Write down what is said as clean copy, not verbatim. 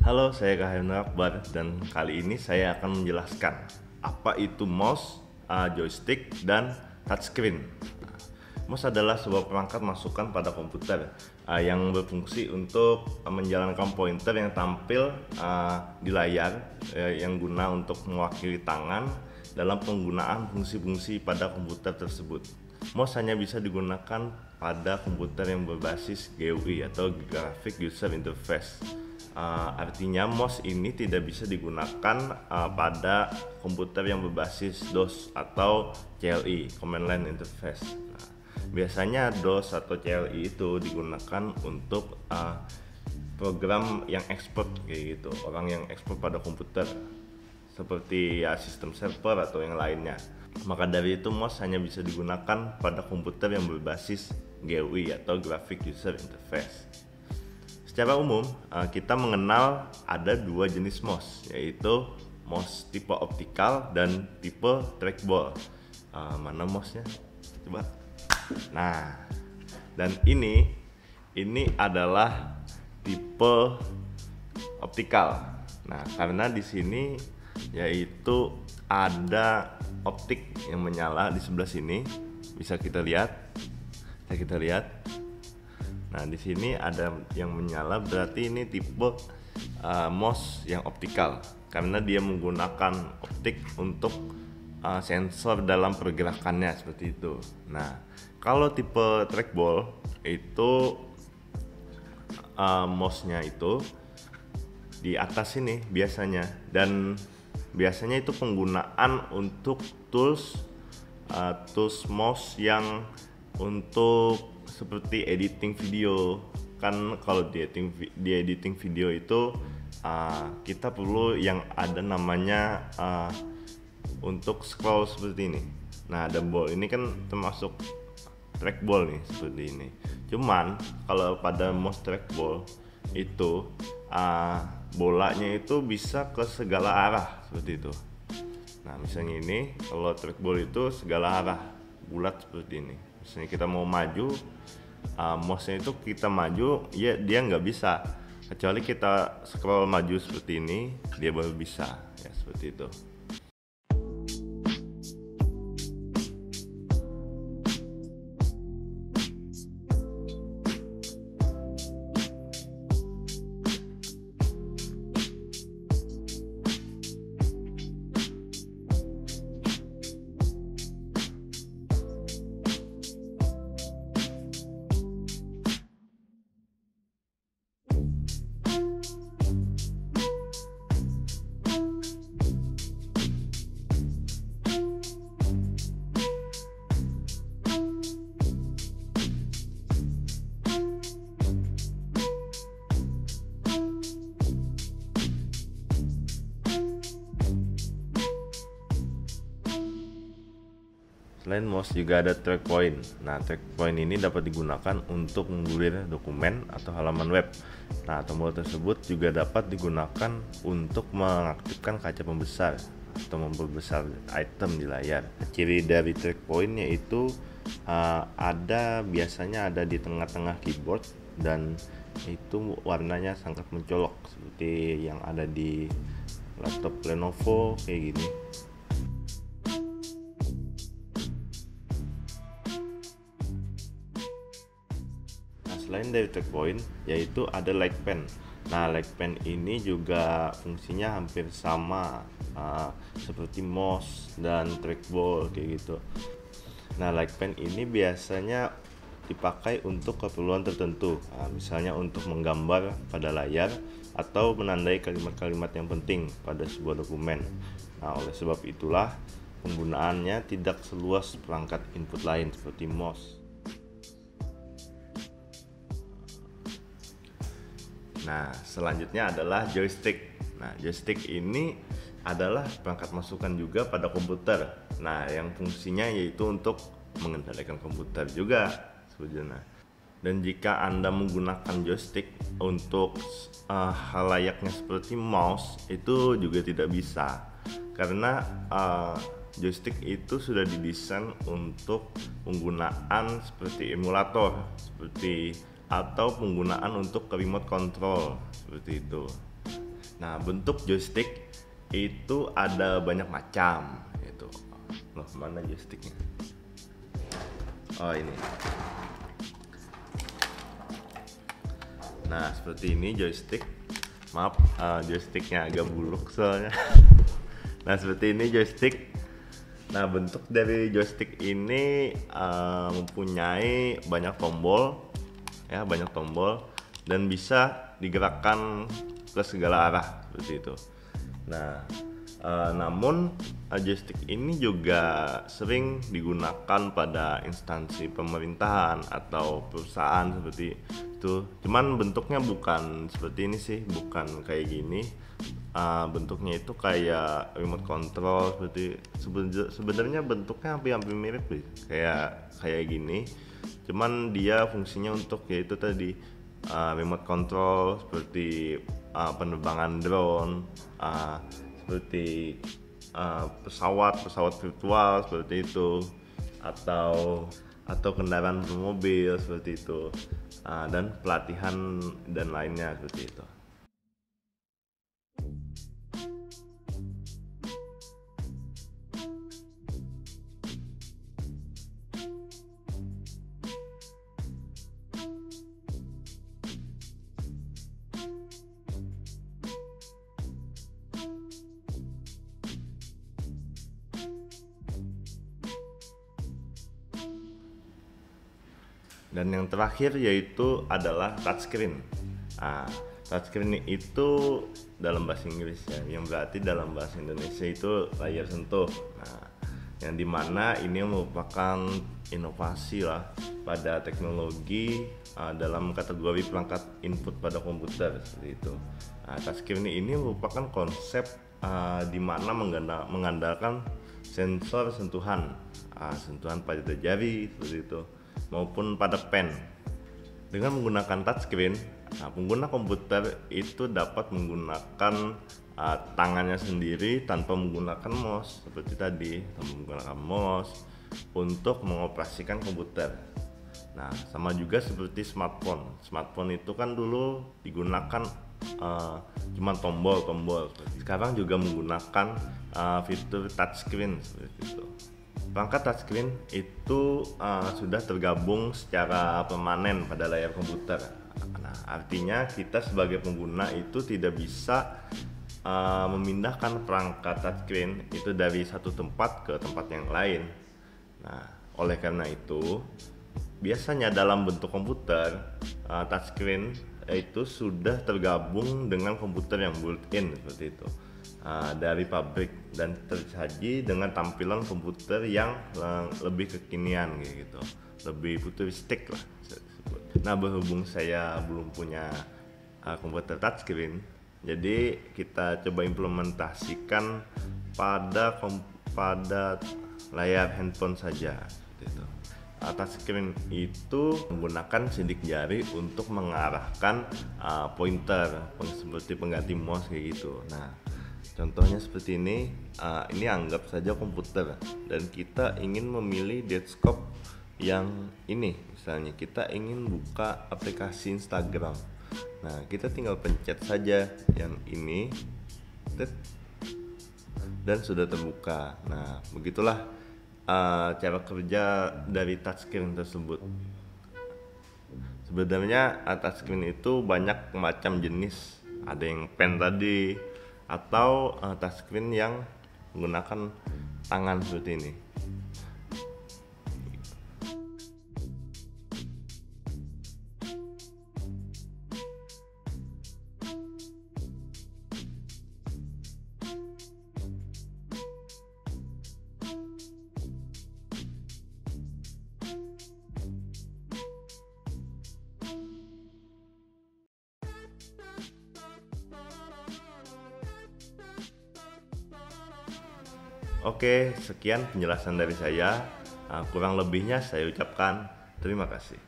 Halo, saya Kahim Akbar dan kali ini saya akan menjelaskan apa itu mouse, joystick, dan touchscreen. Mouse adalah sebuah perangkat masukan pada komputer yang berfungsi untuk menjalankan pointer yang tampil di layar yang guna untuk mewakili tangan dalam penggunaan fungsi-fungsi pada komputer tersebut. Mouse hanya bisa digunakan pada komputer yang berbasis GUI atau Graphic User Interface. Artinya mouse ini tidak bisa digunakan pada komputer yang berbasis DOS atau CLI, Command Line Interface. Biasanya DOS atau CLI itu digunakan untuk program yang ekspor kayak gitu, orang yang ekspor pada komputer seperti sistem server atau yang lainnya. Maka dari itu mouse hanya bisa digunakan pada komputer yang berbasis GUI atau Graphic User Interface. Secara umum, kita mengenal ada dua jenis mouse, yaitu mouse tipe optikal dan tipe trackball. Mana mouse-nya? Coba. Nah, dan ini adalah tipe optikal. Nah, karena di sini yaitu ada optik yang menyala di sebelah sini, bisa kita lihat. Nah, di sini ada yang menyala, berarti ini tipe mouse yang optikal karena dia menggunakan optik untuk sensor dalam pergerakannya seperti itu. Nah, kalau tipe trackball itu mouse-nya itu di atas ini biasanya, dan biasanya itu penggunaan untuk tools mouse yang untuk seperti editing video. Kan kalau di editing video itu kita perlu yang ada namanya untuk scroll seperti ini. Nah, ada ball ini kan termasuk trackball nih seperti ini. Cuman kalau pada mouse trackball itu bolanya itu bisa ke segala arah seperti itu. Nah, misalnya ini kalau trackball itu segala arah, bulat seperti ini. Misalnya kita mau maju, mouse-nya itu kita maju, ya dia nggak bisa, kecuali kita scroll maju seperti ini, dia baru bisa, ya seperti itu. Selain mouse juga ada track point. Nah, track point ini dapat digunakan untuk menggulir dokumen atau halaman web. Nah, tombol tersebut juga dapat digunakan untuk mengaktifkan kaca pembesar atau memperbesar item di layar. Ciri dari track point yaitu biasanya ada di tengah-tengah keyboard, dan itu warnanya sangat mencolok seperti yang ada di laptop Lenovo kayak gini. Selain dari track point, yaitu ada like pen. Nah, like pen ini juga fungsinya hampir sama seperti mouse dan trackball kayak gitu. Nah, like pen ini biasanya dipakai untuk keperluan tertentu, misalnya untuk menggambar pada layar atau menandai kalimat-kalimat yang penting pada sebuah dokumen. Nah, oleh sebab itulah penggunaannya tidak seluas perangkat input lain seperti mouse. Nah, selanjutnya adalah joystick. Nah, joystick ini adalah perangkat masukan juga pada komputer. Nah, yang fungsinya yaitu untuk mengendalikan komputer juga sebenarnya. Dan jika Anda menggunakan joystick untuk hal layaknya seperti mouse, itu juga tidak bisa. Karena joystick itu sudah didesain untuk penggunaan seperti emulator, atau penggunaan untuk remote control seperti itu. Nah, bentuk joystick itu ada banyak macam gitu. Loh, mana joysticknya? Oh, ini. Nah, seperti ini joystick. Maaf, joysticknya agak buluk soalnya. Nah, seperti ini joystick. Nah, bentuk dari joystick ini mempunyai banyak tombol, ya, banyak tombol, dan bisa digerakkan ke segala arah seperti itu. Nah, namun joystick ini juga sering digunakan pada instansi pemerintahan atau perusahaan seperti itu. Cuman bentuknya bukan seperti ini sih, bukan kayak gini. Bentuknya itu kayak remote control seperti sebenarnya bentuknya hampir mirip sih, kayak gini. Cuman dia fungsinya untuk yaitu tadi remote control seperti penerbangan drone, seperti pesawat virtual seperti itu, atau kendaraan bermobil seperti itu, dan pelatihan dan lainnya seperti itu. Dan yang terakhir yaitu adalah touchscreen. Touchscreen itu dalam bahasa Inggris ya, yang berarti dalam bahasa Indonesia itu layar sentuh. Nah, yang dimana ini merupakan inovasi lah pada teknologi dalam kategori perangkat input pada komputer seperti itu. Touchscreen ini merupakan konsep di mana mengandalkan sensor sentuhan pada jari seperti itu, maupun pada pen. Dengan menggunakan touchscreen, pengguna komputer itu dapat menggunakan tangannya sendiri tanpa menggunakan mouse seperti tadi, tanpa menggunakan mouse untuk mengoperasikan komputer. Nah, sama juga seperti smartphone. Smartphone itu kan dulu digunakan cuma tombol-tombol. Sekarang juga menggunakan fitur touchscreen seperti itu. Perangkat touchscreen itu sudah tergabung secara permanen pada layar komputer. Nah, artinya kita sebagai pengguna itu tidak bisa memindahkan perangkat touchscreen itu dari satu tempat ke tempat yang lain. Nah, oleh karena itu, biasanya dalam bentuk komputer, touchscreen itu sudah tergabung dengan komputer yang built-in seperti itu. Dari pabrik, dan tersaji dengan tampilan komputer yang lebih kekinian gitu, lebih futuristik lah. Nah, berhubung saya belum punya komputer touchscreen, jadi kita coba implementasikan pada layar handphone saja gitu. Touchscreen itu menggunakan sidik jari untuk mengarahkan pointer seperti pengganti mouse kayak gitu. Nah, contohnya seperti ini anggap saja komputer, dan kita ingin memilih desktop yang ini. Misalnya kita ingin buka aplikasi Instagram. Nah, kita tinggal pencet saja yang ini, dan sudah terbuka. Nah, begitulah cara kerja dari touchscreen tersebut. Sebenarnya touchscreen itu banyak macam jenis. Ada yang pen tadi, atau touchscreen yang menggunakan tangan seperti ini. Oke, sekian penjelasan dari saya. Kurang lebihnya saya ucapkan terima kasih.